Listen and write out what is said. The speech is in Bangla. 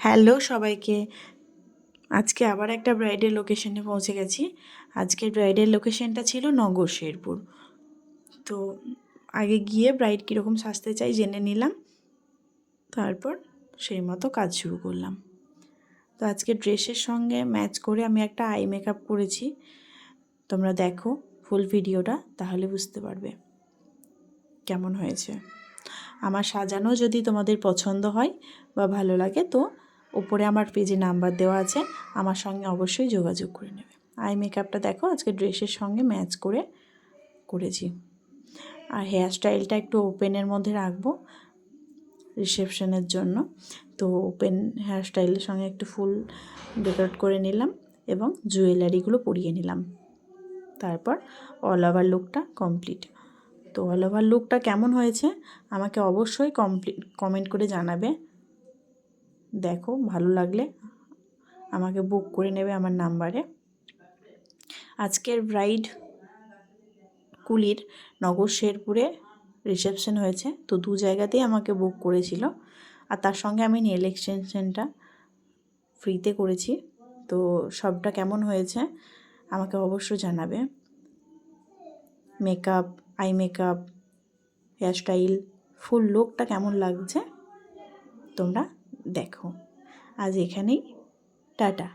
হ্যালো সবাইকে। আজকে আবার একটা ব্রাইডের লোকেশনে পৌঁছে গেছি। আজকের ব্রাইডের লোকেশনটা ছিল নগর শেরপুর। তো আগে গিয়ে ব্রাইড কীরকম সাজতে চাই জেনে নিলাম, তারপর সেই মতো কাজ শুরু করলাম। তো আজকে ড্রেসের সঙ্গে ম্যাচ করে আমি একটা আই মেকআপ করেছি। তোমরা দেখো ফুল ভিডিওটা, তাহলে বুঝতে পারবে কেমন হয়েছে। আমার সাজানো যদি তোমাদের পছন্দ হয় বা ভালো লাগে তো উপরে আমার পেজে নাম্বার দেওয়া আছে, আমার সঙ্গে অবশ্যই যোগাযোগ করে নেবে। আই মেকআপটা দেখো আজকে ড্রেসের সঙ্গে ম্যাচ করে করেছি। আর হেয়ার স্টাইলটা একটু ওপেনের মধ্যে রাখবো রিসেপশনের জন্য। তো ওপেন হেয়ার স্টাইলের সঙ্গে একটু ফুল ডেকোরেট করে নিলাম এবং জুয়েলারিগুলো পরিয়ে নিলাম। তারপর অল ওভার লুকটা কমপ্লিট। তো অল ওভার লুকটা কেমন হয়েছে আমাকে অবশ্যই কমেন্ট করে জানাবে। দেখো ভালো লাগলে আমাকে বুক করে নেবে আমার নাম্বারে। আজকের ব্রাইড কুলির নগর শেরপুরে রিসেপশন হয়েছে, তো দু জায়গাতেই আমাকে বুক করেছিল। আর তার সঙ্গে আমি নেল এক্সটেনশনটা ফ্রিতে করেছি। তো সবটা কেমন হয়েছে আমাকে অবশ্য জানাবে। Makeup, I makeup, hair style, full লুকটা কেমন লাগছে তোমরা দেখো। আজ এখানেই, টাটা।